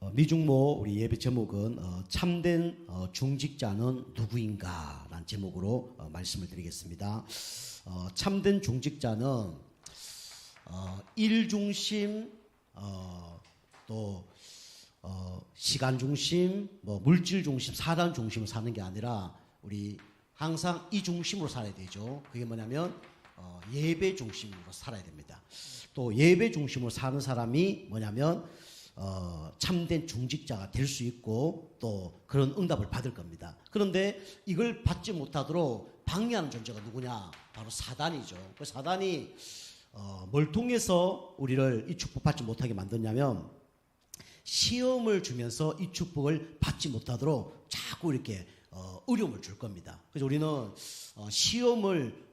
미중모 우리 예배 제목은 참된 중직자는 누구인가 라는 제목으로 말씀을 드리겠습니다. 참된 중직자는 일 중심 또 시간 중심 물질 중심 사람 중심으로 사는 게 아니라 우리 항상 이 중심으로 살아야 되죠. 그게 뭐냐면 예배 중심으로 살아야 됩니다. 또 예배 중심으로 사는 사람이 뭐냐면 참된 중직자가 될 수 있고 또 그런 응답을 받을 겁니다. 그런데 이걸 받지 못하도록 방해하는 존재가 누구냐? 바로 사단이죠. 그 사단이 뭘 통해서 우리를 이 축복 받지 못하게 만드냐면 시험을 주면서 이 축복을 받지 못하도록 자꾸 이렇게 어려움을 줄 겁니다. 그래서 우리는 시험을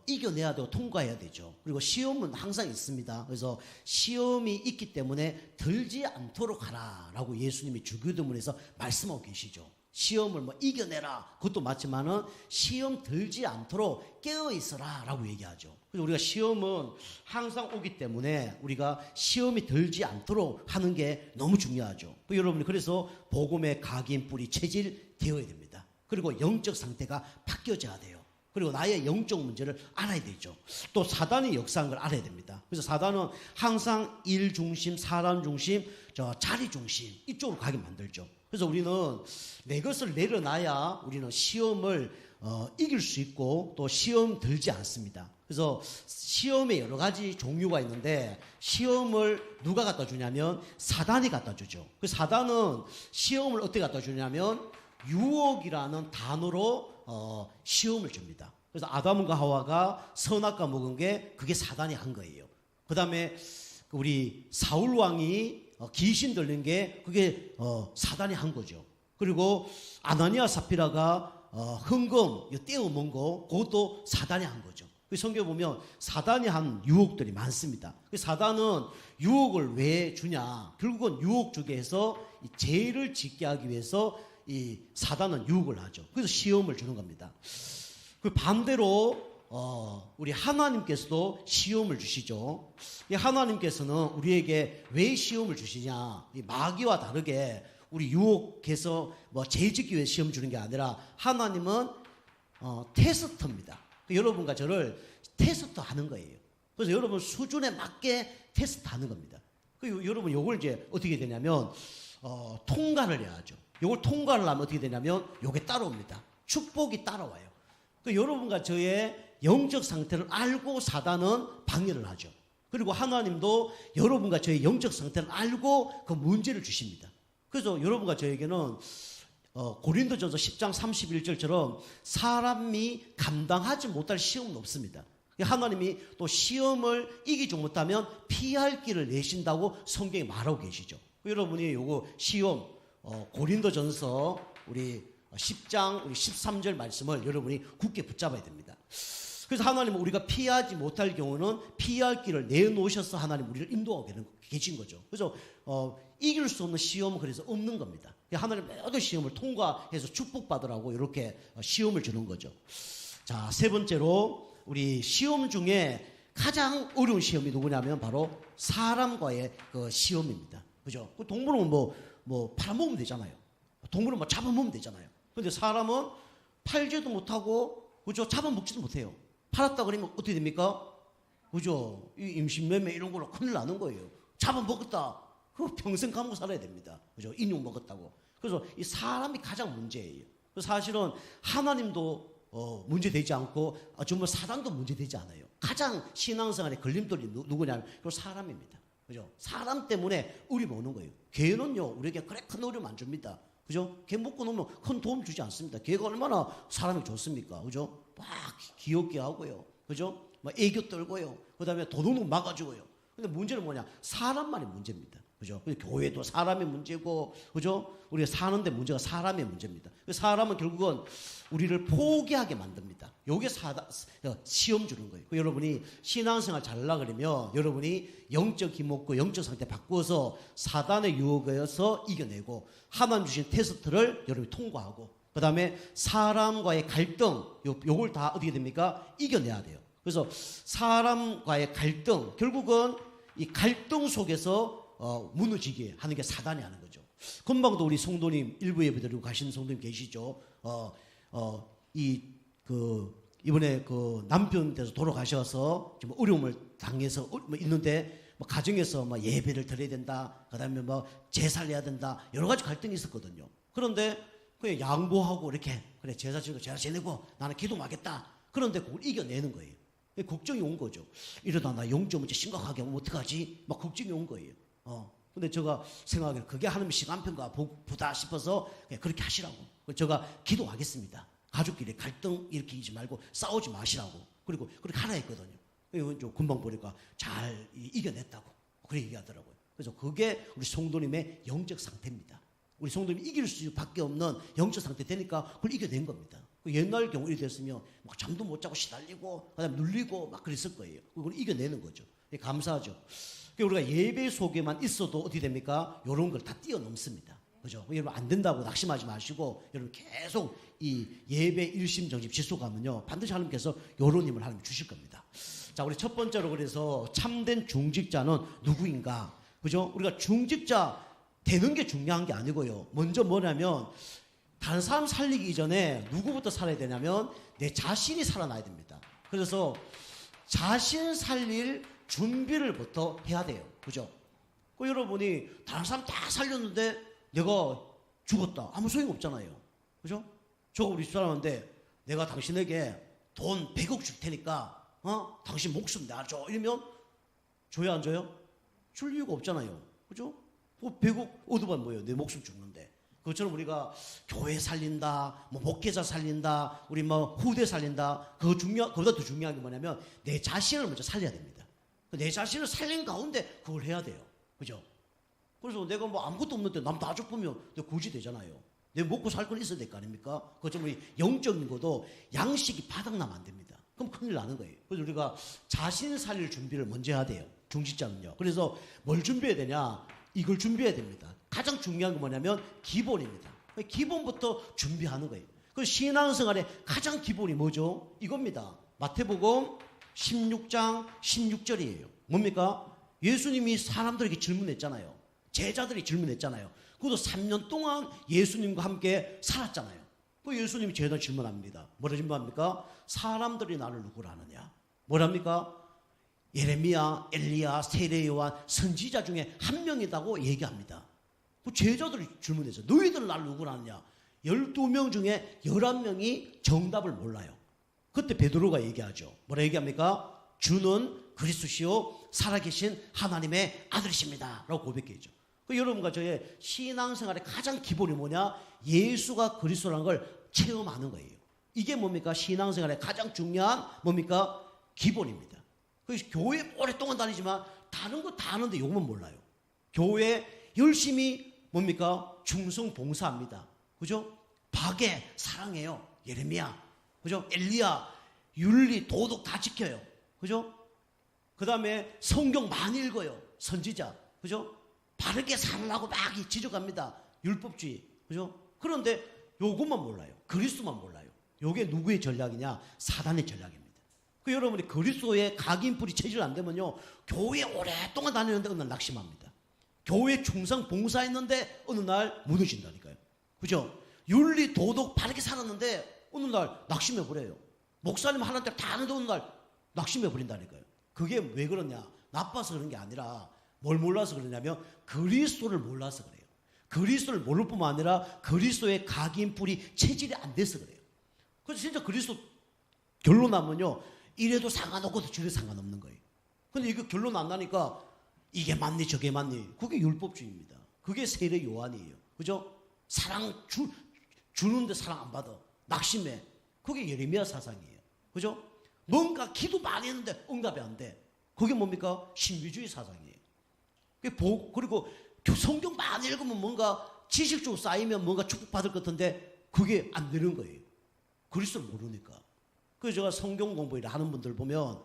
이겨내야 되고 통과해야 되죠. 그리고 시험은 항상 있습니다. 그래서 시험이 있기 때문에 들지 않도록 하라라고 예수님이 주기도문에서 말씀하고 계시죠. 시험을 이겨내라. 그것도 맞지만은 시험 들지 않도록 깨어 있어라라고 얘기하죠. 그래서 우리가 시험은 항상 오기 때문에 우리가 시험이 들지 않도록 하는 게 너무 중요하죠. 여러분이 그래서 복음의 각인 뿌리 체질 되어야 됩니다. 그리고 영적 상태가 바뀌어져야 돼요. 그리고 나의 영적 문제를 알아야 되죠. 또 사단의 역사하는 걸 알아야 됩니다. 그래서 사단은 항상 일 중심, 사람 중심, 자리 중심 이쪽으로 가게 만들죠. 그래서 우리는 내 것을 내려놔야 우리는 시험을 이길 수 있고 또 시험 들지 않습니다. 그래서 시험에 여러 가지 종류가 있는데 시험을 누가 갖다 주냐면 사단이 갖다 주죠. 그 사단은 시험을 어떻게 갖다 주냐면 유혹이라는 단어로 시험을 줍니다. 그래서 아담과 하와가 선악과 먹은 게 그게 사단이 한 거예요. 그 다음에 우리 사울 왕이 귀신 들린 게 그게 사단이 한 거죠. 그리고 아나니아 사피라가 헌금 떼어 먹은 거 그것도 사단이 한 거죠. 성경에 보면 사단이 한 유혹들이 많습니다. 사단은 유혹을 왜 주냐? 결국은 유혹 주게 해서 죄를 짓게 하기 위해서 이 사단은 유혹을 하죠. 그래서 시험을 주는 겁니다. 그 반대로 우리 하나님께서도 시험을 주시죠. 이 하나님께서는 우리에게 왜 시험을 주시냐? 이 마귀와 다르게 우리 유혹해서 죄 짓기 위해 시험 주는 게 아니라 하나님은 테스트입니다. 여러분과 저를 테스트하는 거예요. 그래서 여러분 수준에 맞게 테스트하는 겁니다. 여러분 요걸 이제 어떻게 되냐면 통과를 해야죠. 요걸 통과를 하면 어떻게 되냐면 요게 따라옵니다. 축복이 따라와요. 여러분과 저의 영적 상태를 알고 사단은 방해를 하죠. 그리고 하나님도 여러분과 저의 영적 상태를 알고 그 문제를 주십니다. 그래서 여러분과 저에게는 고린도전서 10장 31절처럼 사람이 감당하지 못할 시험은 없습니다. 하나님이 또 시험을 이기지 못하면 피할 길을 내신다고 성경에 말하고 계시죠. 여러분이 요거 시험 고린도전서 우리 10장 우리 13절 말씀을 여러분이 굳게 붙잡아야 됩니다. 그래서 하나님은 우리가 피하지 못할 경우는 피할 길을 내놓으셔서 하나님 우리를 인도하고 계신 거죠. 그래서 이길 수 없는 시험은 그래서 없는 겁니다. 하나님 모든 시험을 통과해서 축복받으라고 이렇게 시험을 주는 거죠. 자, 세 번째로 우리 시험 중에 가장 어려운 시험이 누구냐면 바로 사람과의 그 시험입니다. 그죠? 동물은 팔아먹으면 되잖아요. 동물은 잡아먹으면 되잖아요. 근데 사람은 팔지도 못하고, 그죠? 잡아먹지도 못해요. 팔았다 그러면 어떻게 됩니까? 그죠? 이 임신매매 이런 걸로 큰일 나는 거예요. 잡아먹었다. 그거 평생 감고 살아야 됩니다. 그죠? 인육 먹었다고. 그래서 이 사람이 가장 문제예요. 사실은 하나님도 문제되지 않고, 정말 사단도 문제되지 않아요. 가장 신앙생활에 걸림돌이 누구냐면, 그건 사람입니다. 그죠? 사람 때문에 어려움 오는 거예요. 개는요, 우리에게 그래 큰 어려움 안 줍니다. 그죠? 개 먹고 놓으면 큰 도움 주지 않습니다. 개가 얼마나 사람이 좋습니까? 그죠? 막 귀엽게 하고요. 그죠? 막 애교 떨고요. 그 다음에 도둑놈 막아주고요. 근데 문제는 뭐냐? 사람만이 문제입니다. 그죠? 교회도 사람의 문제고, 그죠? 우리가 사는데 문제가 사람의 문제입니다. 사람은 결국은 우리를 포기하게 만듭니다. 요게 시험 주는 거예요. 여러분이 신앙생활 잘하려고 그러면 여러분이 영적 힘없고 영적 상태 바꾸어서 사단의 유혹에서 이겨내고 하나님 주신 테스트를 여러분이 통과하고 그 다음에 사람과의 갈등, 요걸 다 어떻게 됩니까? 이겨내야 돼요. 그래서 사람과의 갈등, 결국은 이 갈등 속에서 무너지게 하는 게 사단이 하는 거죠. 금방도 우리 성도님 일부 예배 드리고 가신 성도님 계시죠. 이번에 그 남편께서 돌아가셔서 좀 어려움을 당해서 있는데 뭐 가정에서 뭐 예배를 드려야 된다. 그다음에 뭐 제사를 해야 된다. 여러 가지 갈등이 있었거든요. 그런데 그냥 양보하고 이렇게 그래 제사 지내고 제사 지내고 나는 기도하겠다. 그런데 그걸 이겨내는 거예요. 걱정이 온 거죠. 이러다 나 영적 문제 심각하게 하면 어떡하지? 막 걱정이 온 거예요. 근데 제가 생각하기에 그게 하나님의 시간표가 보다 싶어서 그냥 그렇게 하시라고. 제가 기도하겠습니다. 가족끼리 갈등 일으키지 말고 싸우지 마시라고. 그리고 그렇게 하라 했거든요. 이건 좀 금방 보니까 잘 이겨냈다고. 그렇게 얘기하더라고요. 그래서 그게 우리 성도님의 영적 상태입니다. 우리 성도님이 이길 수밖에 없는 영적 상태 되니까 그걸 이겨낸 겁니다. 옛날 경우 이렇게 됐으면 막 잠도 못 자고 시달리고 그다음에 눌리고 막 그랬을 거예요. 그걸 이겨내는 거죠. 감사하죠. 우리가 예배 속에만 있어도 어떻게 됩니까? 이런 걸 다 뛰어넘습니다. 그죠? 여러분 안 된다고 낙심하지 마시고 여러분 계속 이 예배 일심정심 지속하면요 반드시 하나님께서 이런 힘을 하나님 주실 겁니다. 자, 우리 첫 번째로 그래서 참된 중직자는 누구인가? 그죠? 우리가 중직자 되는 게 중요한 게 아니고요. 먼저 뭐냐면 다른 사람 살리기 이전에 누구부터 살아야 되냐면 내 자신이 살아나야 됩니다. 그래서 자신 살릴 준비를부터 해야 돼요. 그죠? 여러분이 다른 사람 다 살렸는데 내가 죽었다. 아무 소용 없잖아요. 그죠? 저거 우리 집사람한테 내가 당신에게 돈 100억 줄 테니까 당신 목숨 놔줘. 이러면 줘야 안 줘요? 줄 이유가 없잖아요. 그죠? 100억 얻어만 뭐예요? 내 목숨 죽는데. 그것처럼 우리가 교회 살린다, 뭐 목회자 살린다, 우리 뭐 후대 살린다. 그보다 더 중요한 게 뭐냐면 내 자신을 먼저 살려야 됩니다. 내 자신을 살린 가운데 그걸 해야 돼요. 그죠? 그래서 내가 뭐 아무것도 없는데 남 다 줬으면 내가 굳이 되잖아요. 내 먹고 살 건 있어야 될 거 아닙니까? 그것처럼 우리 영적인 것도 양식이 바닥나면 안 됩니다. 그럼 큰일 나는 거예요. 그래서 우리가 자신 살릴 준비를 먼저 해야 돼요. 중직자는요. 그래서 뭘 준비해야 되냐? 이걸 준비해야 됩니다. 가장 중요한 건 뭐냐면 기본입니다. 기본부터 준비하는 거예요. 그 신앙생활의 가장 기본이 뭐죠? 이겁니다. 마태복음 16장 16절이에요. 뭡니까? 예수님이 사람들에게 질문했잖아요. 제자들이 질문했잖아요. 그것도 3년 동안 예수님과 함께 살았잖아요. 그 예수님이 제자들 질문합니다. 뭐라 질문합니까? 사람들이 나를 누구라 하느냐? 뭐랍니까? 예레미야, 엘리야, 세례 요한 선지자 중에 한 명이라고 얘기합니다. 그 제자들이 질문했어요. 너희들 나를 누구라 하느냐? 12명 중에 11명이 정답을 몰라요. 그때 베드로가 얘기하죠. 뭐라 얘기합니까? 주는 그리스도시요 살아계신 하나님의 아들이십니다. 라고 고백했죠. 여러분과 저의 신앙생활의 가장 기본이 뭐냐? 예수가 그리스도라는 걸 체험하는 거예요. 이게 뭡니까? 신앙생활의 가장 중요한 뭡니까? 기본입니다. 그래서 교회 오랫동안 다니지만 다른 거 다 아는데 요것만 몰라요. 교회 열심히 뭡니까? 충성 봉사합니다. 그죠? 박에 사랑해요. 예레미야. 그죠? 엘리야. 윤리, 도덕 다 지켜요. 그죠? 그 다음에 성경 많이 읽어요. 선지자. 그죠? 바르게 살라고 막 지적합니다. 율법주의. 그죠? 그런데 요것만 몰라요. 그리스도만 몰라요. 요게 누구의 전략이냐? 사단의 전략입니다. 여러분이 그리스도의 각인뿔이 체질 안 되면요. 교회 오랫동안 다니는데 어느 날 낙심합니다. 교회 충성 봉사했는데 어느 날 무너진다니까요. 그죠? 윤리, 도덕 바르게 살았는데 어느 날 낙심해버려요. 목사님 하는 대로 다 하는데 어느 날 낙심해버린다니까요. 그게 왜 그러냐? 나빠서 그런 게 아니라 뭘 몰라서 그러냐면 그리스도를 몰라서 그래요. 그리스도를 모를 뿐만 아니라 그리스도의 각인뿔이 체질이 안 돼서 그래요. 그래서 진짜 그리스도 결론 나면요. 이래도 상관없고 저래도 상관없는 거예요. 근데 이거 결론 안 나니까 이게 맞니 저게 맞니. 그게 율법주의입니다. 그게 세례 요한이에요. 그죠? 사랑 주는데 사랑 안 받아. 낙심해. 그게 예레미야 사상이에요. 그죠? 뭔가 기도 많이 했는데 응답이 안 돼. 그게 뭡니까? 신비주의 사상이에요. 그리고 성경 많이 읽으면 뭔가 지식적으로 쌓이면 뭔가 축복받을 것 같은데 그게 안 되는 거예요. 그리스도를 모르니까. 그래서 제가 성경 공부를 하는 분들 보면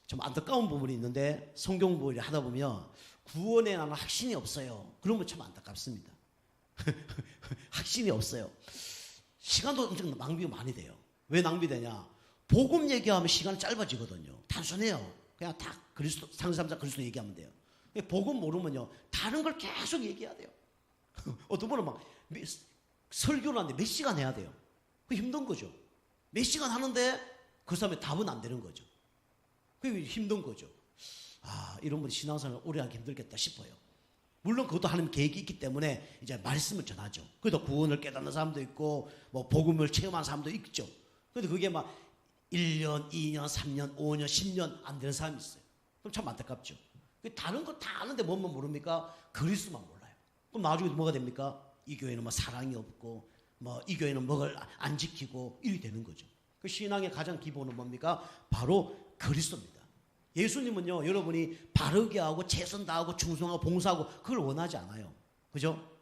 좀 안타까운 부분이 있는데 성경 공부를 하다 보면 구원에 나는 확신이 없어요. 그러면 참 안타깝습니다. 확신이 없어요. 시간도 엄청 낭비가 많이 돼요. 왜 낭비되냐? 복음 얘기하면 시간이 짧아지거든요. 단순해요. 그냥 다 그리스도, 상삼자 그리스도 얘기하면 돼요. 복음 모르면요. 다른 걸 계속 얘기해야 돼요. 어떤 분은 막 설교를 하는데 몇 시간 해야 돼요. 그 힘든 거죠. 몇 시간 하는데 그 사람의 답은 안 되는 거죠. 그게 힘든 거죠. 이런 분이 신앙생활을 오래 하기 힘들겠다 싶어요. 물론 그것도 하나님 계획이 있기 때문에 이제 말씀을 전하죠. 그래도 구원을 깨닫는 사람도 있고, 뭐 복음을 체험하는 사람도 있죠. 근데 그게 막 1년, 2년, 3년, 5년, 10년 안 되는 사람이 있어요. 그럼 참 안타깝죠. 다른 거 다 아는데 뭐만 모릅니까? 그리스도만 몰라요. 그럼 나중에 뭐가 됩니까? 이 교회는 뭐 사랑이 없고, 뭐 이 교회는 뭐를 안 지키고, 이렇게 되는 거죠. 그 신앙의 가장 기본은 뭡니까? 바로 그리스도입니다. 예수님은요, 여러분이 바르게 하고 최선 다하고 충성하고 봉사하고 그걸 원하지 않아요. 그죠?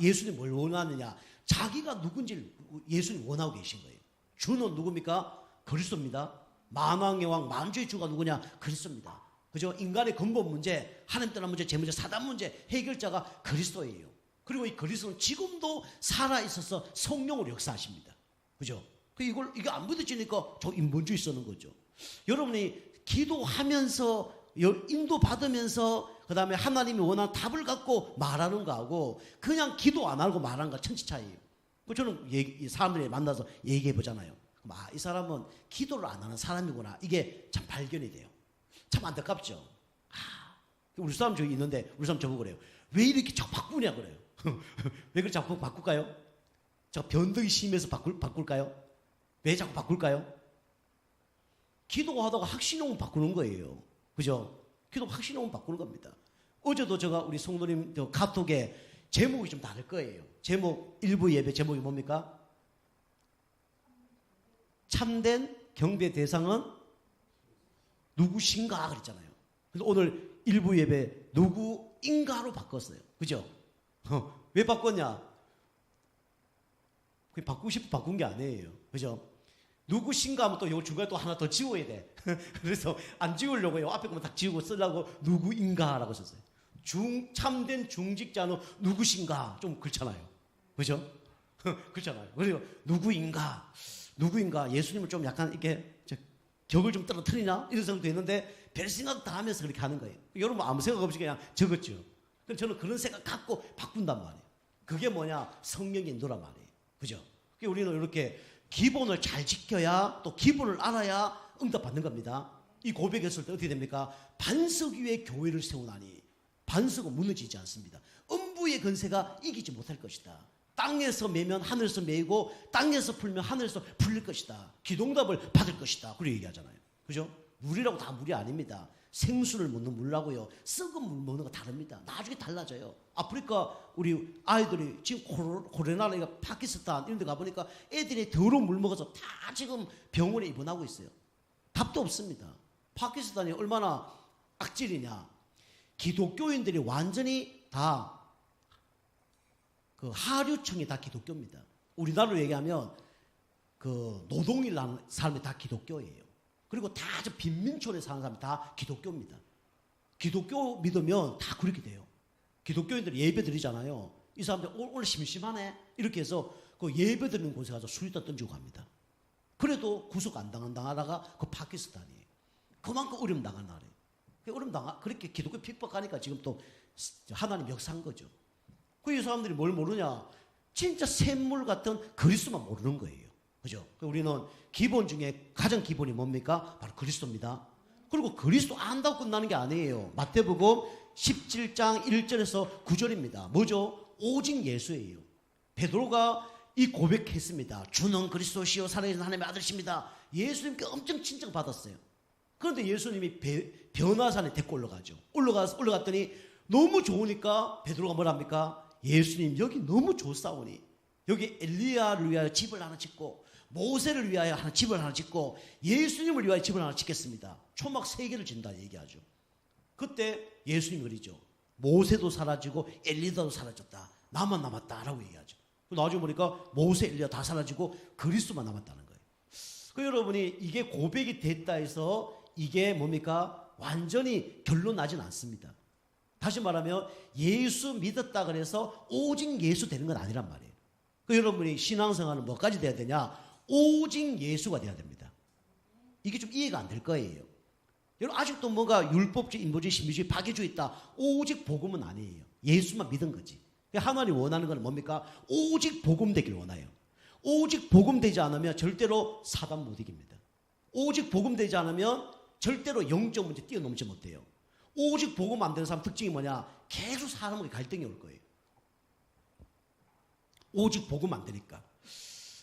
예수님 뭘 원하느냐? 자기가 누군지를 예수님 원하고 계신 거예요. 주는 누굽니까? 그리스도입니다. 만왕의 왕 만주의 주가 누구냐? 그리스도입니다. 그죠? 인간의 근본 문제, 하나님 떠난 문제, 제 문제, 사단 문제 해결자가 그리스도예요. 그리고 이 그리스도는 지금도 살아있어서 성령으로 역사하십니다. 그죠? 이게 안 부딪히니까 저 인본주의 쓰는 거죠. 여러분이 기도하면서 인도받으면서 그 다음에 하나님이 원하는 답을 갖고 말하는 거하고 그냥 기도 안 하고 말하는 거 천지 차이예요. 저는 사람들이 만나서 얘기해 보잖아요. 이 사람은 기도를 안 하는 사람이구나. 이게 참 발견이 돼요. 참 안타깝죠. 우리 사람 저기 있는데 우리 사람 저보고 그래요. 왜 이렇게 자꾸 바꾸냐 그래요. 왜 그렇게 자꾸 바꿀까요? 저 변덕이 심해서 바꿀까요? 왜 자꾸 바꿀까요? 기도하다가 확신하면 바꾸는 거예요. 그죠? 기도 확신하면 바꾸는 겁니다. 어제도 제가 우리 성도님 카톡에 제목이 좀 다를 거예요. 제목, 일부 예배 제목이 뭡니까? 참된 경배 대상은 누구신가 그랬잖아요. 그래서 오늘 일부 예배 누구인가로 바꿨어요. 그죠? 왜 바꿨냐? 바꾸고 싶어 바꾼 게 아니에요. 그죠? 누구신가 하면 또 요 중간에 또 하나 더 지워야 돼. 그래서 안 지우려고요. 앞에 거만 딱 지우고 쓰려고 누구인가라고 썼어요. 참된 중직자는 누구신가? 좀 그렇잖아요. 그죠? 그렇잖아요. 그리고 누구인가? 예수님을 좀 약간 이렇게 격을 좀 떨어뜨리나? 이런 생각도 있는데 별 생각 다 하면서 그렇게 하는 거예요. 여러분 아무 생각 없이 그냥 적었죠. 그래서 저는 그런 생각 갖고 바꾼단 말이에요. 그게 뭐냐? 성령의 인도란 말이에요. 그죠? 우리는 이렇게 기본을 잘 지켜야 또 기본을 알아야 응답받는 겁니다. 이 고백했을 때 어떻게 됩니까? 반석 위에 교회를 세우나니 반석은 무너지지 않습니다. 음부의 권세가 이기지 못할 것이다. 땅에서 매면 하늘에서 매이고 땅에서 풀면 하늘에서 풀릴 것이다. 기도응답을 받을 것이다. 그렇게 얘기하잖아요. 그죠? 물이라고 다 물이 아닙니다. 생수를 먹는 물하고요. 썩은 물 먹는 거 다릅니다. 나중에 달라져요. 아프리카 우리 아이들이 지금 코로나가 파키스탄 이런 데 가보니까 애들이 더러운 물 먹어서 다 지금 병원에 입원하고 있어요. 답도 없습니다. 파키스탄이 얼마나 악질이냐. 기독교인들이 완전히 다 그 하류층이 다 기독교입니다. 우리나라로 얘기하면 그 노동일 하는 사람이 다 기독교예요. 그리고 다 저 빈민촌에 사는 사람이 다 기독교입니다. 기독교 믿으면 다 그렇게 돼요. 기독교인들이 예배 드리잖아요. 이 사람들 오늘 심심하네 이렇게 해서 그 예배 드리는 곳에 가서 수리다 던지고 갑니다. 그래도 구속 안 당하다가 그 파키스탄이에요. 그만큼 어려움 당한 나라예요. 그렇게 기독교 핍박하니까 지금 또 하나님 역사한 거죠. 이 사람들이 뭘 모르냐? 진짜 샘물 같은 그리스도만 모르는 거예요. 그죠? 우리는 기본 중에 가장 기본이 뭡니까? 바로 그리스도입니다. 그리고 그리스도 안다고 끝나는 게 아니에요. 마태복음 17장 1절에서 9절입니다. 뭐죠? 오직 예수예요. 베드로가 이 고백했습니다. 주는 그리스도시요 살아계신 하나님의 아들이십니다. 예수님께 엄청 칭찬받았어요. 그런데 예수님이 변화산에 데리고 올라가죠. 올라갔더니 너무 좋으니까 베드로가 뭐랍니까? 예수님 여기 너무 좋사오니 여기 엘리야를 위하여 집을 하나 짓고 모세를 위하여 집을 하나 짓고 예수님을 위하여 집을 하나 짓겠습니다. 초막 3개를 짓는다 얘기하죠. 그때 예수님이 그러죠. 모세도 사라지고 엘리야도 사라졌다. 나만 남았다라고 얘기하죠. 나중에 보니까 모세, 엘리야 다 사라지고 그리스도만 남았다는 거예요. 여러분이 이게 고백이 됐다 해서 이게 뭡니까? 완전히 결론 나진 않습니다. 다시 말하면 예수 믿었다 그래서 오직 예수 되는 건 아니란 말이에요. 여러분이 신앙생활은 뭐까지 돼야 되냐? 오직 예수가 돼야 됩니다. 이게 좀 이해가 안 될 거예요. 여러분 아직도 뭔가 율법주의, 인본주의, 신비주의, 박애주의 있다. 오직 복음은 아니에요. 예수만 믿은 거지. 하나님 원하는 건 뭡니까? 오직 복음 되기를 원해요. 오직 복음 되지 않으면 절대로 사단 못 이깁니다. 오직 복음 되지 않으면 절대로 영적 문제 뛰어넘지 못해요. 오직 복음 안 되는 사람 특징이 뭐냐? 계속 사람에게 갈등이 올 거예요. 오직 복음 안 되니까.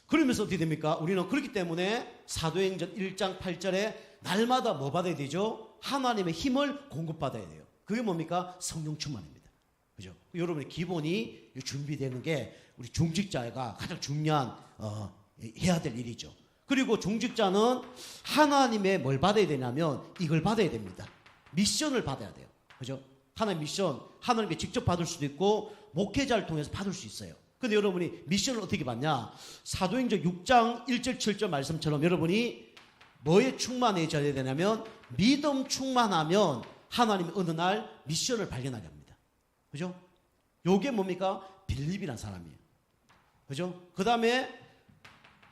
그러면서 어떻게 됩니까? 우리는 그렇기 때문에 사도행전 1장 8절에 날마다 뭐 받아야 되죠? 하나님의 힘을 공급받아야 돼요. 그게 뭡니까? 성령 충만입니다. 그죠? 여러분의 기본이 준비되는 게 우리 중직자가 가장 중요한 해야 될 일이죠. 그리고 중직자는 하나님의 뭘 받아야 되냐면 이걸 받아야 됩니다. 미션을 받아야 돼요. 그죠? 하나님 미션, 하나님께 직접 받을 수도 있고 목회자를 통해서 받을 수 있어요. 근데 여러분이 미션을 어떻게 받냐? 사도행전 6장 1절 7절 말씀처럼 여러분이 뭐에 충만해져야 되냐면 믿음 충만하면 하나님이 어느 날 미션을 발견하게 합니다. 그죠? 요게 뭡니까? 빌립이라는 사람이에요. 그죠? 그 다음에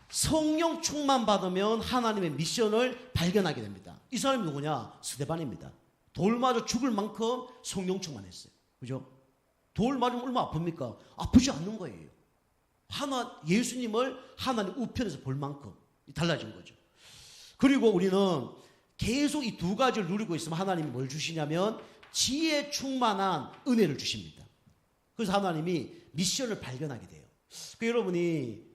성령 충만 받으면 하나님의 미션을 발견하게 됩니다. 이 사람이 누구냐? 스데반입니다. 돌 맞아 죽을 만큼 성령 충만했어요. 그죠? 돌 맞으면 얼마나 아픕니까? 아프지 않는 거예요. 예수님을 하나님 우편에서 볼 만큼 달라진 거죠. 그리고 우리는 계속 이 두 가지를 누리고 있으면 하나님이 뭘 주시냐면 지혜 충만한 은혜를 주십니다. 그래서 하나님이 미션을 발견하게 돼요. 여러분이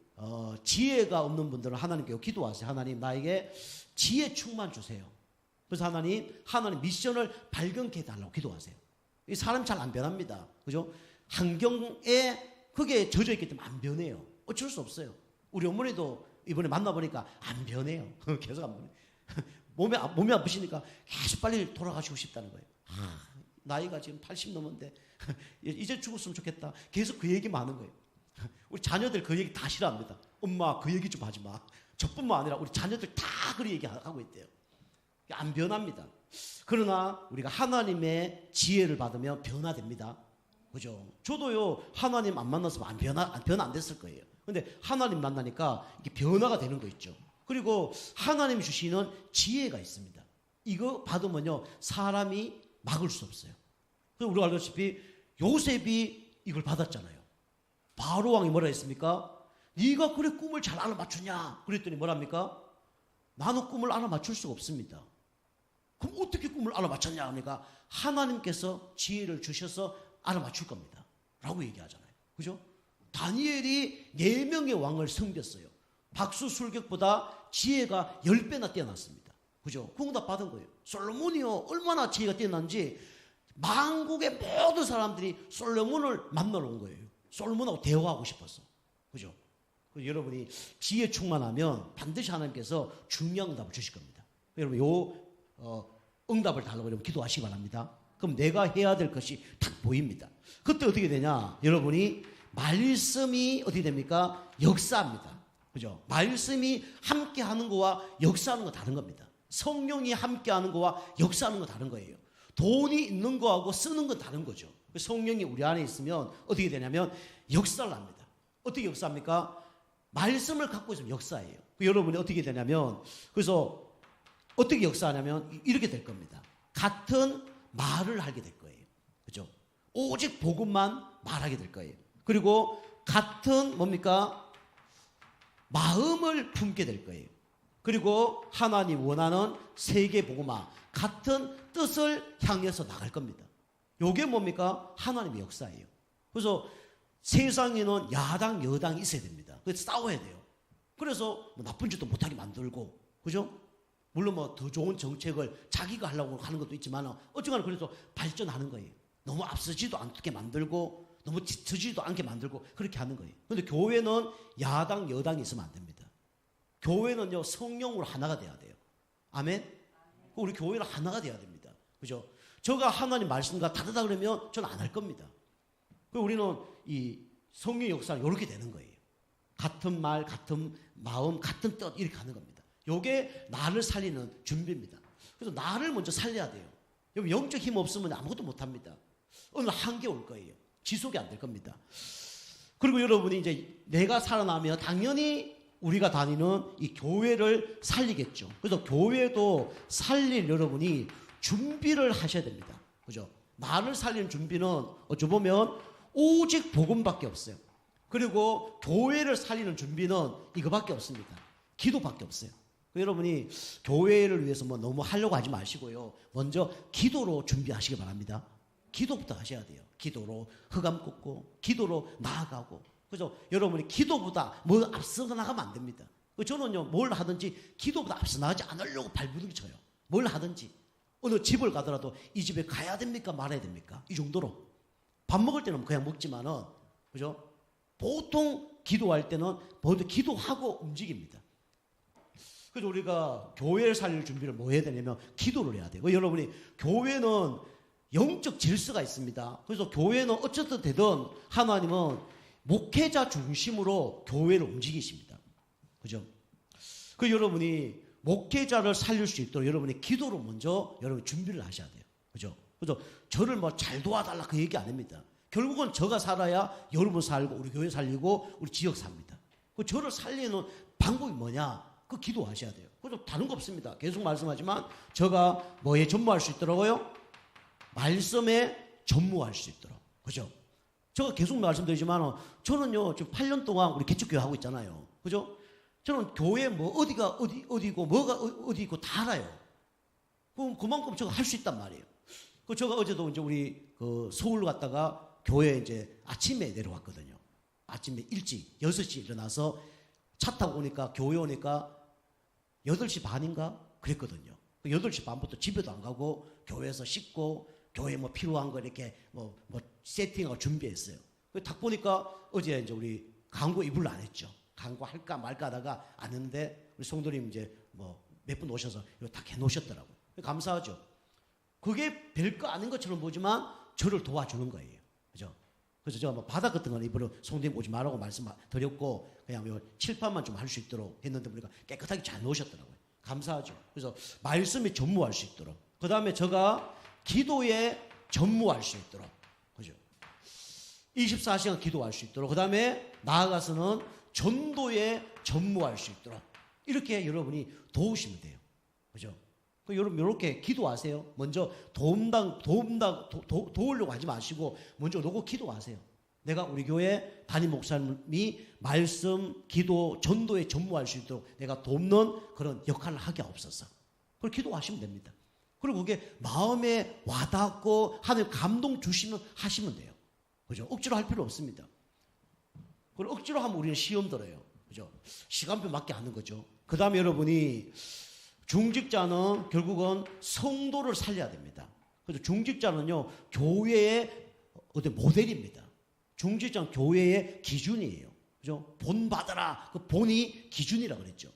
지혜가 없는 분들은 하나님께 기도하세요. 하나님 나에게 지혜 충만 주세요. 그래서 하나님 미션을 발견케 해달라고 기도하세요. 이 사람 잘 안 변합니다. 그죠? 환경에 그게 젖어 있기 때문에 안 변해요. 어쩔 수 없어요. 우리 어머니도 이번에 만나보니까 안 변해요. 계속 안 변해요. 몸이 아프시니까 계속 빨리 돌아가시고 싶다는 거예요. 나이가 지금 80 넘었는데 이제 죽었으면 좋겠다. 계속 그 얘기만 하는 거예요. 우리 자녀들 그 얘기 다 싫어합니다. 엄마 그 얘기 좀 하지 마. 저뿐만 아니라 우리 자녀들 다 그 얘기 하고 있대요. 안 변합니다. 그러나 우리가 하나님의 지혜를 받으면 변화됩니다. 그죠? 저도요 하나님 안 만났으면 변화 안 됐을 거예요. 근데 하나님 만나니까 이게 변화가 되는 거 있죠. 그리고 하나님이 주시는 지혜가 있습니다. 이거 받으면요 사람이 막을 수 없어요. 그래서 우리가 알다시피 요셉이 이걸 받았잖아요. 바로 왕이 뭐라 했습니까? 네가 그래 꿈을 잘 알아맞추냐? 그랬더니 뭐랍니까? 나는 꿈을 알아맞출 수가 없습니다. 그럼 어떻게 꿈을 알아맞췄냐? 그러니까 하나님께서 지혜를 주셔서 알아맞출 겁니다. 라고 얘기하잖아요. 그죠? 다니엘이 4명의 왕을 섬겼어요. 박수술격보다 지혜가 10배나 뛰어났습니다. 그죠? 그 응답 받은 거예요. 솔로몬이요 얼마나 지혜가 뛰어난지 만국의 모든 사람들이 솔로몬을 만나러 온 거예요. 솔로몬하고 대화하고 싶어서. 그죠? 여러분이 지혜 충만하면 반드시 하나님께서 중요한 응답을 주실 겁니다. 여러분 응답을 달라고 여러분 기도하시기 바랍니다. 그럼 내가 해야 될 것이 딱 보입니다. 그때 어떻게 되냐? 여러분이 말씀이 어떻게 됩니까? 역사합니다. 그죠? 말씀이 함께하는 거와 역사하는 거 다른 겁니다. 성령이 함께하는 거와 역사하는 거 다른 거예요. 돈이 있는 거하고 쓰는 건 다른 거죠. 성령이 우리 안에 있으면 어떻게 되냐면 역사를 합니다. 어떻게 역사합니까? 말씀을 갖고 있으면 역사예요. 여러분이 어떻게 되냐면 그래서 어떻게 역사하냐면 이렇게 될 겁니다. 같은 말을 하게 될 거예요. 그죠? 오직 복음만 말하게 될 거예요. 그리고 같은 뭡니까? 마음을 품게 될 거예요. 그리고 하나님 원하는 세계 복음화 같은 뜻을 향해서 나갈 겁니다. 요게 뭡니까? 하나님의 역사예요. 그래서 세상에는 야당, 여당이 있어야 됩니다. 그래서 싸워야 돼요. 그래서 뭐 나쁜 짓도 못하게 만들고, 그죠? 물론 뭐 더 좋은 정책을 자기가 하려고 하는 것도 있지만 어쨌거나 그래서 발전하는 거예요. 너무 앞서지도 않게 만들고 너무 뒤처지도 않게 만들고 그렇게 하는 거예요. 그런데 교회는 야당, 여당이 있으면 안 됩니다. 교회는요 성령으로 하나가 돼야 돼요. 아멘? 우리 교회는 하나가 돼야 됩니다. 그죠? 저가 하나님 말씀과 다르다 그러면 저는 안 할 겁니다. 우리는 이 성령 역사는 이렇게 되는 거예요. 같은 말, 같은 마음, 같은 뜻 이렇게 하는 겁니다. 이게 나를 살리는 준비입니다. 그래서 나를 먼저 살려야 돼요. 여러분 영적 힘 없으면 아무것도 못합니다. 어느 한계 올 거예요. 지속이 안 될 겁니다. 그리고 여러분이 이제 내가 살아나면 당연히 우리가 다니는 이 교회를 살리겠죠. 그래서 교회도 살릴 여러분이 준비를 하셔야 됩니다. 그죠? 나를 살리는 준비는 어찌 보면 오직 복음밖에 없어요. 그리고 교회를 살리는 준비는 이거밖에 없습니다. 기도밖에 없어요. 여러분이 교회를 위해서 뭐 너무 하려고 하지 마시고요. 먼저 기도로 준비하시기 바랍니다. 기도부터 하셔야 돼요. 기도로 흑암 꽂고 기도로 나아가고. 그죠? 여러분이 기도보다 뭐 앞서 나가면 안 됩니다. 저는요, 뭘 하든지 기도보다 앞서 나가지 않으려고 발부둥 쳐요. 뭘 하든지. 어느 집을 가더라도 이 집에 가야 됩니까? 말아야 됩니까? 이 정도로. 밥 먹을 때는 그냥 먹지만은, 그죠? 보통 기도할 때는 먼저 기도하고 움직입니다. 그래서 우리가 교회를 살릴 준비를 뭐 해야 되냐면 기도를 해야 돼요. 여러분이 교회는 영적 질서가 있습니다. 그래서 교회는 어쨌든 되든 하나님은 목회자 중심으로 교회를 움직이십니다. 그죠? 그 여러분이 목회자를 살릴 수 있도록 여러분이 기도로 먼저 여러분 준비를 하셔야 돼요. 그죠? 그래서 저를 뭐 잘 도와달라 그 얘기 안 합니다. 결국은 저가 살아야 여러분 살고 우리 교회 살리고 우리 지역 삽니다. 그 저를 살리는 방법이 뭐냐? 그 기도하셔야 돼요. 그래서 다른 거 없습니다. 계속 말씀하지만 저가 뭐에 전무할 수 있더라고요? 말씀에 전무할 수 있도록. 그죠? 제가 계속 말씀드리지만 저는요 지금 8년 동안 우리 개척교회 하고 있잖아요. 그죠? 저는 교회 뭐 어디가 어디고 뭐가 어디 있고 다 알아요. 그럼 그만큼 제가 할 수 있단 말이에요. 그 제가 어제도 이제 우리 그 서울 갔다가 교회 이제 아침에 내려왔거든요. 아침에 일찍 6시에 일어나서 차 타고 오니까 교회 오니까 8시 반인가 그랬거든요. 8시 반부터 집에도 안 가고 교회에서 씻고 교회 뭐 필요한 거 이렇게 뭐 세팅하고 준비했어요. 딱 보니까 어제 이제 우리 강구 이불을 안 했죠. 강구 할까 말까 하다가 안 했는데 우리 성도님 이제 뭐 몇 분 오셔서 이거 다 해놓으셨더라고요. 감사하죠. 그게 별거 아닌 것처럼 보지만 저를 도와주는 거예요. 그죠? 그래서 제가 뭐 바닥 같은 건 이불을 성도님 오지 말라고 말씀드렸고 그냥 요 칠판만 좀 할 수 있도록 했는데 보니까 깨끗하게 잘 놓으셨더라고요. 감사하죠. 그래서 말씀에 전무할 수 있도록. 그 다음에 제가 기도에 전무할 수 있도록. 그죠? 24시간 기도할 수 있도록. 그 다음에 나아가서는 전도에 전무할 수 있도록. 이렇게 여러분이 도우시면 돼요. 그죠? 여러분, 이렇게 기도하세요. 먼저 도우려고 하지 마시고, 먼저 놓고 기도하세요. 내가 우리 교회 담임 목사님이 말씀, 기도, 전도에 전무할 수 있도록 내가 돕는 그런 역할을 하게 없어서. 그걸 기도하시면 됩니다. 그리고 그게 마음에 와닿고 하나님 감동 주시면 하시면 돼요. 그죠? 억지로 할 필요 없습니다. 그걸 억지로 하면 우리는 시험 들어요. 그죠? 시간표 맞게 하는 거죠. 그 다음에 여러분이 중직자는 결국은 성도를 살려야 됩니다. 그래서 중직자는요, 교회의 어떤 모델입니다. 중직자는 교회의 기준이에요. 그죠? 본받아라. 그 본이 기준이라고 그랬죠.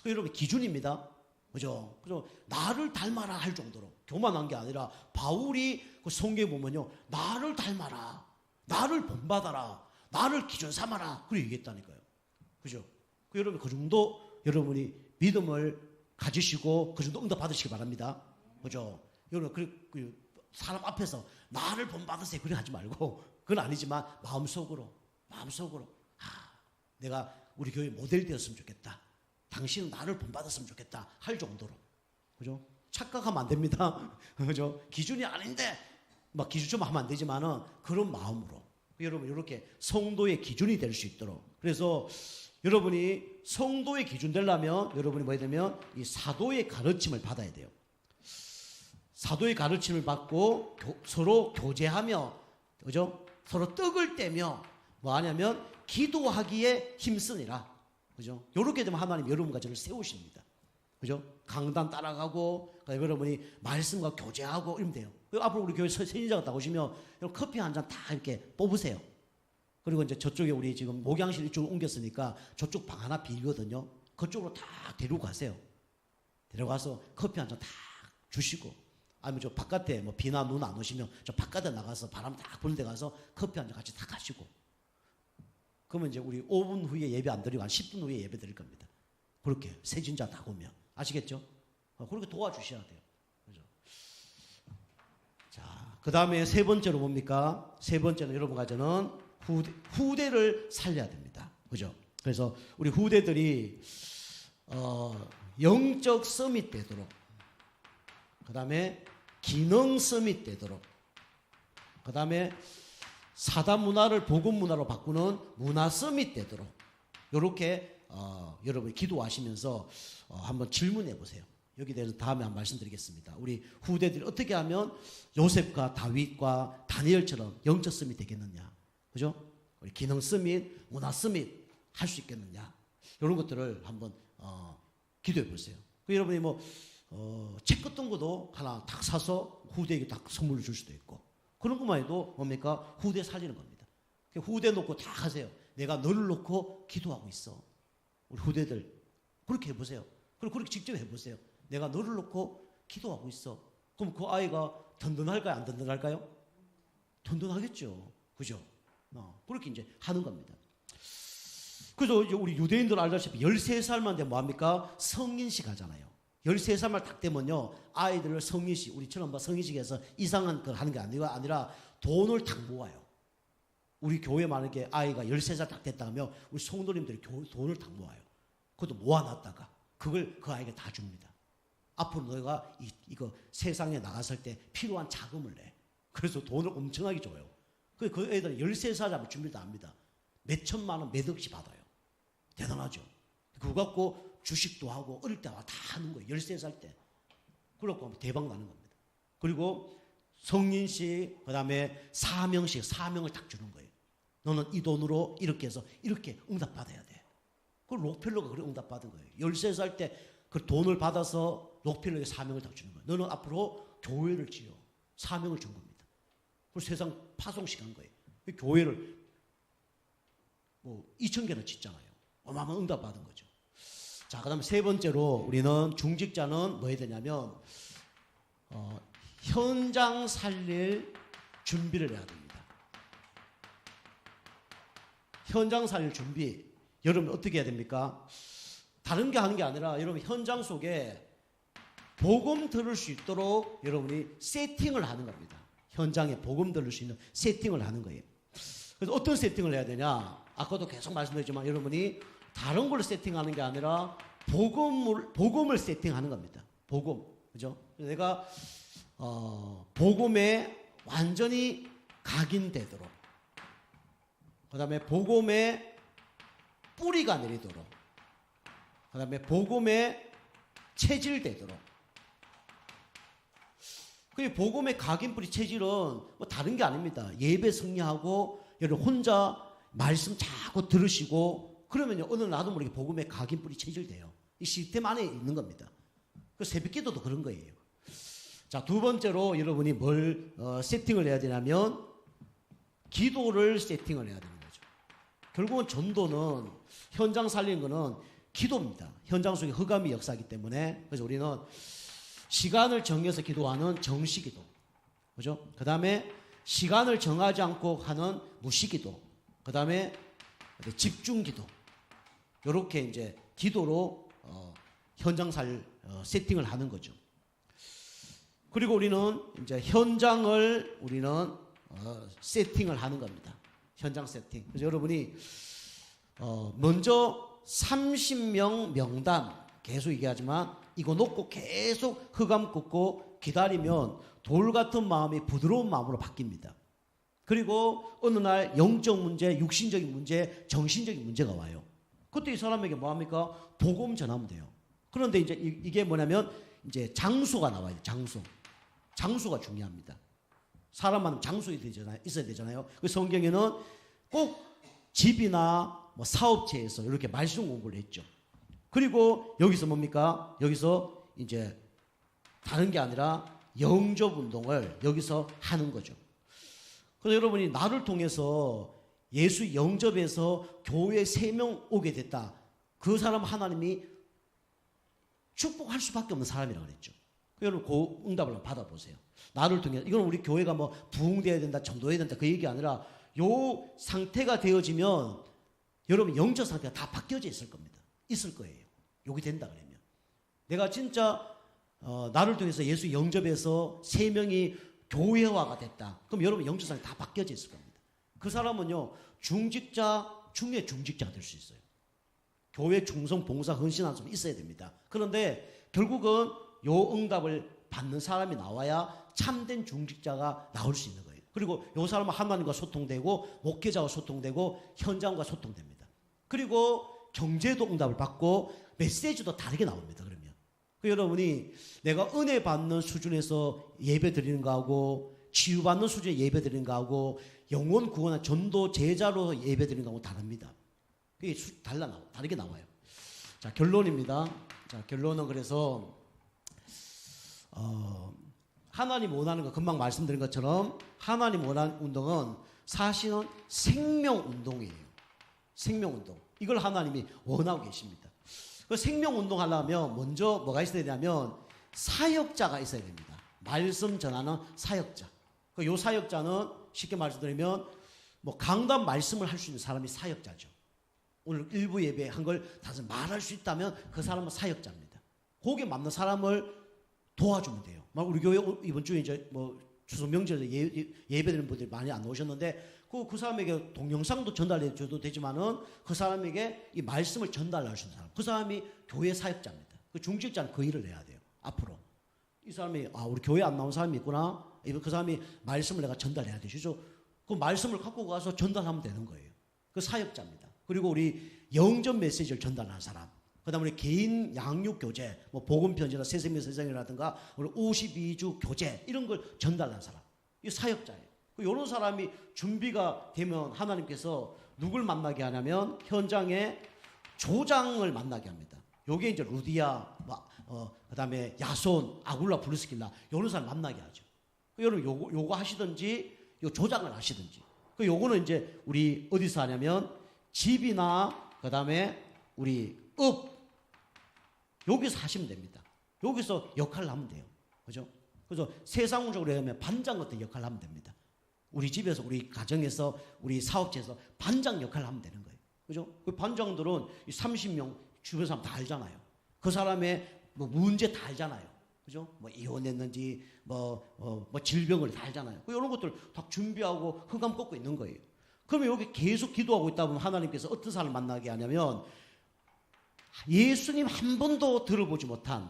여러분, 기준입니다. 그죠? 그죠? 나를 닮아라 할 정도로 교만한 게 아니라 바울이 그 성경에 보면요, 나를 닮아라, 나를 본받아라, 나를 기준 삼아라. 그렇게 얘기했다니까요. 그죠? 여러분, 그 정도 여러분이 믿음을 가지시고 그 정도 응답 받으시기 바랍니다. 그죠? 여러분, 사람 앞에서 나를 본받으세요. 그래 하지 말고, 그건 아니지만 마음속으로, 내가 우리 교회 모델 되었으면 좋겠다. 당신은 나를 본받았으면 좋겠다. 할 정도로. 그죠? 착각하면 안 됩니다. 그죠? 기준이 아닌데, 막 기준 좀 하면 안 되지만은 그런 마음으로. 여러분, 이렇게 성도의 기준이 될 수 있도록. 그래서 여러분이 성도의 기준 되려면 여러분이 뭐야 되면 이 사도의 가르침을 받아야 돼요. 사도의 가르침을 받고 서로 교제하며, 그죠? 서로 떡을 떼며 뭐 하냐면 기도하기에 힘쓰니라. 그죠? 요렇게 되면 하나님 여러분과 저를 세우십니다. 그죠? 강단 따라가고, 여러분이 말씀과 교제하고 이러면 돼요. 앞으로 우리 교회 선인자가 나오시면 커피 한 잔 다 이렇게 뽑으세요. 그리고 이제 저쪽에 우리 지금 목양실 이쪽으로 옮겼으니까 저쪽 방 하나 빌거든요. 그쪽으로 다 데리고 가세요. 데려가서 커피 한 잔 다 주시고, 아니면 저 바깥에 뭐 비나 눈 안 오시면 저 바깥에 나가서 바람 딱 부는 데 가서 커피 한 잔 같이 다 가시고, 그러면 이제 우리 5분 후에 예배 안 드리고 한 10분 후에 예배 드릴 겁니다. 그렇게 세진자 다 오면. 아시겠죠? 그렇게 도와주셔야 돼요. 그죠? 자, 그 다음에 세 번째로 뭡니까? 세 번째는 여러분과 저는 후대를 살려야 됩니다. 그죠? 그래서 우리 후대들이 영적 서밋 되도록, 그 다음에 기능 서밋 되도록, 그 다음에 사단 문화를 복음 문화로 바꾸는 문화 서밋 되도록 이렇게 여러분이 기도하시면서 한번 질문해 보세요. 여기 대해서 다음에 한번 말씀드리겠습니다. 우리 후대들이 어떻게 하면 요셉과 다윗과 다니엘처럼 영적 서밋 되겠느냐, 그죠? 우리 기능 서밋, 문화 서밋 할 수 있겠느냐, 이런 것들을 한번 기도해 보세요. 여러분이 책 같은 것도 하나 딱 사서 후대에게 딱 선물을 줄 수도 있고, 그런 것만 해도 뭡니까? 후대 살리는 겁니다. 후대 놓고 다 하세요. 내가 너를 놓고 기도하고 있어. 우리 후대들 그렇게 해보세요. 그리고 그렇게 직접 해보세요. 내가 너를 놓고 기도하고 있어. 그럼 그 아이가 든든할까요? 안 든든할까요? 든든하겠죠. 그죠? 그렇게 이제 하는 겁니다. 그래서 이제 우리 유대인들 알다시피 13살만 되면 뭐합니까? 성인식 하잖아요. 13살만 딱 되면요, 아이들을 성인식, 우리처럼 성인식에서 이상한 걸 하는 게 아니라 돈을 딱 모아요. 우리 교회 만약에 아이가 13살 딱 됐다 하면 우리 성도님들이 돈을 딱 모아요. 그것도 모아놨다가 그걸 그 아이에게 다 줍니다. 앞으로 너가 이거 세상에 나갔을 때 필요한 자금을 내. 그래서 돈을 엄청나게 줘요. 그 애들은 13살 잡을 준비를 다 합니다. 몇 천만 원, 몇 억씩 받아요. 대단하죠. 그거 갖고 주식도 하고 어릴 때 다 하는 거예요. 13살 때. 그렇고 대박 나는 겁니다. 그리고 성인식, 그 다음에 사명을 딱 주는 거예요. 너는 이 돈으로 이렇게 해서 이렇게 응답받아야 돼. 그 록펠러가 그렇게 응답받은 거예요. 13살 때 그 돈을 받아서 록펠러에게 사명을 딱 주는 거예요. 너는 앞으로 교회를 지어. 사명을 준 겁니다. 그리고 세상 파송식 한 거예요. 교회를 2,000개나 짓잖아요. 어마어마한 응답받은 거죠. 자, 그 다음에 세 번째로 우리는 중직자는 뭐 해야 되냐면 현장 살릴 준비를 해야 됩니다. 현장 살릴 준비. 여러분 어떻게 해야 됩니까? 다른 게 하는 게 아니라 여러분 현장 속에 복음 들을 수 있도록 여러분이 세팅을 하는 겁니다. 현장에 복음 들을 수 있는 세팅을 하는 거예요. 그래서 어떤 세팅을 해야 되냐? 아까도 계속 말씀드렸지만 여러분이 다른 걸 세팅하는 게 아니라 복음을 세팅하는 겁니다. 복음. 그죠? 내가 복음에 완전히 각인되도록, 그 다음에 복음에 뿌리가 내리도록, 그 다음에 복음에 체질되도록. 그 복음의 각인, 뿌리, 체질은 뭐 다른 게 아닙니다. 예배 승리하고 여러분 혼자 말씀 자꾸 들으시고 그러면요 어느 나도 모르게 복음의 각인, 뿌리, 체질돼요. 이 시스템 안에 있는 겁니다. 그 새벽기도도 그런 거예요. 자, 두 번째로 여러분이 뭘 세팅을 해야 되냐면 기도를 세팅을 해야 되는 거죠. 결국은 전도는, 현장 살리는 거는 기도입니다. 현장 속에 흑암이 역사하기 때문에. 그래서 우리는 시간을 정해서 기도하는 정시기도, 그죠? 그 다음에 시간을 정하지 않고 하는 무시기도, 그 다음에 집중기도, 이렇게 이제 기도로 현장 세팅을 하는 거죠. 그리고 우리는 이제 현장을 우리는 세팅을 하는 겁니다. 현장 세팅. 그래서 여러분이 먼저 30명 명단 계속 얘기하지만 이거 놓고 계속 흑암 긋고 기다리면 돌 같은 마음이 부드러운 마음으로 바뀝니다. 그리고 어느 날 영적 문제, 육신적인 문제, 정신적인 문제가 와요. 그때 이 사람에게 뭐합니까? 복음 전하면 돼요. 그런데 이제 이게 뭐냐면 이제 장소가 나와요. 장소가 중요합니다. 사람 많으면 장소가 있어야 되잖아요. 그 성경에는 꼭 집이나 뭐 사업체에서 이렇게 말씀 공부를 했죠. 그리고 여기서 뭡니까? 여기서 이제 다른 게 아니라 영접 운동을 여기서 하는 거죠. 그래서 여러분이 나를 통해서 예수 영접해서 교회에 3명 오게 됐다. 그 사람 하나님이 축복할 수밖에 없는 사람이라고 그랬죠. 여러분 그 응답을 한번 받아보세요. 나를 통해 이건 우리 교회가 뭐 부흥돼야 된다, 전도해야 된다 그 얘기 아니라 요 상태가 되어지면 여러분 영적 상태가 다 바뀌어져 있을 겁니다. 있을 거예요. 여기 된다 그러면 내가 진짜 나를 통해서 예수 영접해서 3명이 교회화가 됐다. 그럼 여러분 영적 상태 다 바뀌어져 있을 겁니다. 그 사람은요 중직자 중에 중직자가 될 수 있어요. 교회 충성, 봉사, 헌신하는 사람이 있어야 됩니다. 그런데 결국은 요 응답을 받는 사람이 나와야 참된 중직자가 나올 수 있는 거예요. 그리고 요 사람은 하나님과 소통되고 목회자와 소통되고 현장과 소통됩니다. 그리고 경제도 응답을 받고 메시지도 다르게 나옵니다. 그러면 여러분이 내가 은혜 받는 수준에서 예배 드리는 거하고 치유받는 수준의 예배 드리는 거하고 영혼 구원한 전도 제자로 예배 드리는 거하고 다릅니다. 그게 다르게 나와요. 자, 결론입니다. 자, 결론은 그래서 하나님 원하는 거 금방 말씀드린 것처럼 하나님 원하는 운동은 사실은 생명운동이에요. 생명운동. 이걸 하나님이 원하고 계십니다. 그 생명운동 하려면 먼저 뭐가 있어야 되냐면 사역자가 있어야 됩니다. 말씀 전하는 사역자. 요 사역자는 쉽게 말씀드리면 뭐 강단 말씀을 할 수 있는 사람이 사역자죠. 오늘 일부 예배 한 걸 다시 말할 수 있다면 그 사람은 사역자입니다. 거기에 맞는 사람을 도와주면 돼요. 우리 교회 이번 주에 이제 뭐 추석 명절에 예배드리는 분들이 많이 안 오셨는데 그 사람에게 동영상도 전달해 줘도 되지만은 그 사람에게 이 말씀을 전달할 수 있는 사람. 그 사람이 교회 사역자입니다. 그 중직자는 그 일을 해야 돼요. 앞으로. 이 사람이 우리 교회 안 나온 사람이 있구나. 그 사람이 말씀을 내가 전달해야 되시죠. 그 말씀을 갖고 가서 전달하면 되는 거예요. 그 사역자입니다. 그리고 우리 영전 메시지를 전달하는 사람. 그다음에 우리 개인 양육 교재, 뭐 복음 편지나 새생명 세상이라든가 우리 52주 교재 이런 걸 전달하는 사람. 이 사역자예요. 이런 사람이 준비가 되면 하나님께서 누굴 만나게 하냐면 현장에 조장을 만나게 합니다. 요게 이제 루디아, 그다음에 야손, 아굴라, 브리스길라 이런 사람 만나게 하죠. 여러분 요거 하시든지 요 조장을 하시든지. 요거는 이제 우리 어디서 하냐면 집이나 그다음에 우리 여기서 하시면 됩니다. 여기서 역할을 하면 돼요. 그죠? 그래서 세상적으로 하면 반장 같은 역할을 하면 됩니다. 우리 집에서, 우리 가정에서, 우리 사업체에서 반장 역할을 하면 되는 거예요. 그죠? 그 반장들은 30명 주변 사람 다 알잖아요. 그 사람의 뭐 문제 다 알잖아요. 그죠? 뭐 이혼했는지, 뭐 질병을 다 알잖아요. 이런 것들 다 준비하고 흑암 꺾고 있는 거예요. 그러면 여기 계속 기도하고 있다 보면 하나님께서 어떤 사람을 만나게 하냐면 예수님 한 번도 들어보지 못한,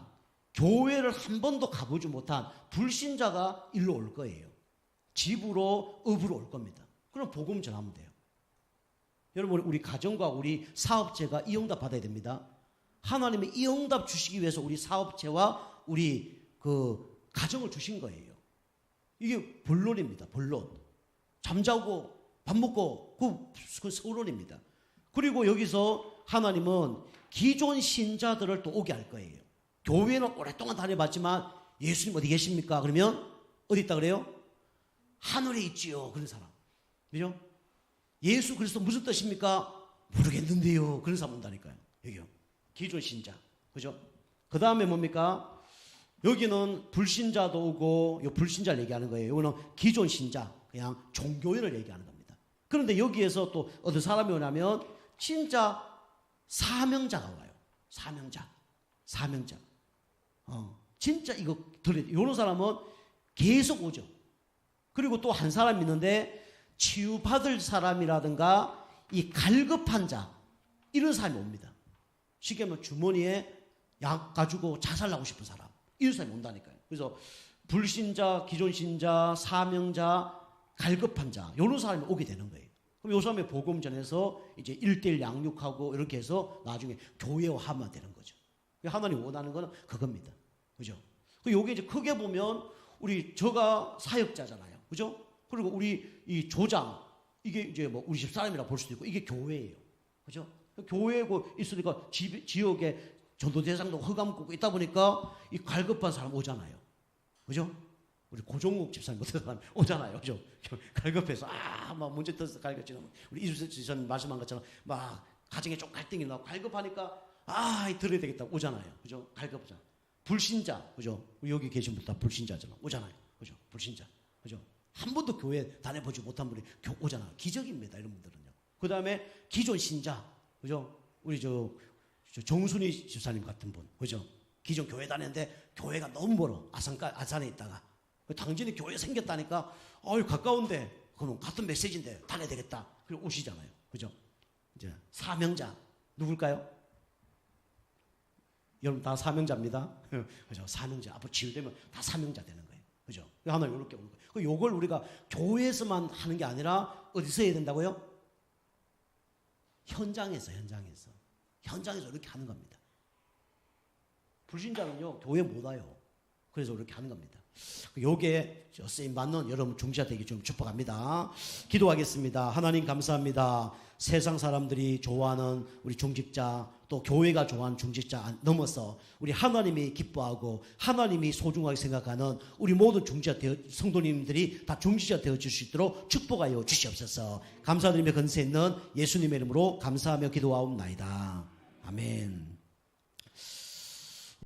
교회를 한 번도 가보지 못한 불신자가 일로 올 거예요. 집으로, 업으로 올 겁니다. 그럼 복음 전하면 돼요. 여러분, 우리 가정과 우리 사업체가 이 응답 받아야 됩니다. 하나님이 이 응답 주시기 위해서 우리 사업체와 우리 그 가정을 주신 거예요. 이게 본론입니다. 본론. 잠자고 밥 먹고 그 서론입니다. 그리고 여기서 하나님은 기존 신자들을 또 오게 할 거예요. 교회는 오랫동안 다녀봤지만 예수님 어디 계십니까? 그러면 어디 있다 그래요? 하늘에 있지요. 그런 사람. 그죠? 예수 그리스도 무슨 뜻입니까? 모르겠는데요. 그런 사람 온다니까요. 여기요. 기존 신자. 그죠? 그 다음에 뭡니까? 여기는 불신자도 오고, 이 불신자를 얘기하는 거예요. 여기는 기존 신자, 그냥 종교인을 얘기하는 겁니다. 그런데 여기에서 또 어떤 사람이 오냐면, 진짜 사명자가 와요. 사명자. 진짜 이거 들어야 돼. 이런 사람은 계속 오죠. 그리고 또 한 사람이 있는데, 치유받을 사람이라든가, 이 갈급한 자, 이런 사람이 옵니다. 쉽게 말하면 주머니에 약 가지고 자살하고 싶은 사람. 이런 사람이 온다니까요. 그래서 불신자, 기존신자, 사명자, 갈급한 자, 이런 사람이 오게 되는 거예요. 그럼 이 사람의 복음 전해서 이제 1:1 양육하고 이렇게 해서 나중에 교회화하면 되는 거죠. 하나님 원하는 거는 그겁니다. 그죠? 요게 이제 크게 보면 저가 사역자잖아요. 그죠? 그리고 우리 이 조장, 이게 이제 뭐 우리 집 사람이라 볼 수도 있고, 이게 교회예요. 그죠? 교회고 있으니까 지역에 전도 대상도 흑암 꽂고 있다 보니까 이 갈급한 사람 오잖아요. 그죠? 우리 고종국 집사님 같은 사람 오잖아요. 그죠? 갈급해서, 막 문제 터서 갈급지는 우리 이주세 지사님 말씀한 것처럼 막 가정에 좀 갈등이 나고 갈급하니까, 들어야 되겠다. 오잖아요. 그죠? 갈급하잖아. 불신자. 그죠? 여기 계신 분 다 불신자잖아. 오잖아요. 그죠? 불신자. 그죠? 한 번도 교회 다녀보지 못한 분이 오잖아요. 기적입니다. 이런 분들은요. 그 다음에 기존 신자. 그죠? 우리 정순희 집사님 같은 분. 그죠? 기존 교회 다녔는데 교회가 너무 멀어. 아산에 있다가. 당진이 교회 생겼다니까, 가까운데, 그럼 같은 메시지인데 다녀야 되겠다. 그리고 오시잖아요. 그죠? 이제 사명자. 누굴까요? 여러분 다 사명자입니다. 그죠? 사명자. 앞으로 치유되면 다 사명자 되는 거예요. 그죠? 하나님 이렇게 오는 거예요. 요걸 우리가 교회에서만 하는 게 아니라 어디서 해야 된다고요? 현장에서 이렇게 하는 겁니다. 불신자는요 교회 못 와요. 그래서 이렇게 하는 겁니다. 요게 쓰임 받는 여러분 중지자 되기 좀 축복합니다. 기도하겠습니다. 하나님 감사합니다. 세상 사람들이 좋아하는 우리 중직자, 또 교회가 좋아하는 중직자 넘어서 우리 하나님이 기뻐하고 하나님이 소중하게 생각하는 우리 모든 중직자 성도님들이 다 중직자 되어줄 수 있도록 축복하여 주시옵소서. 감사드리며 건세 있는 예수님의 이름으로 감사하며 기도하옵나이다. 아멘.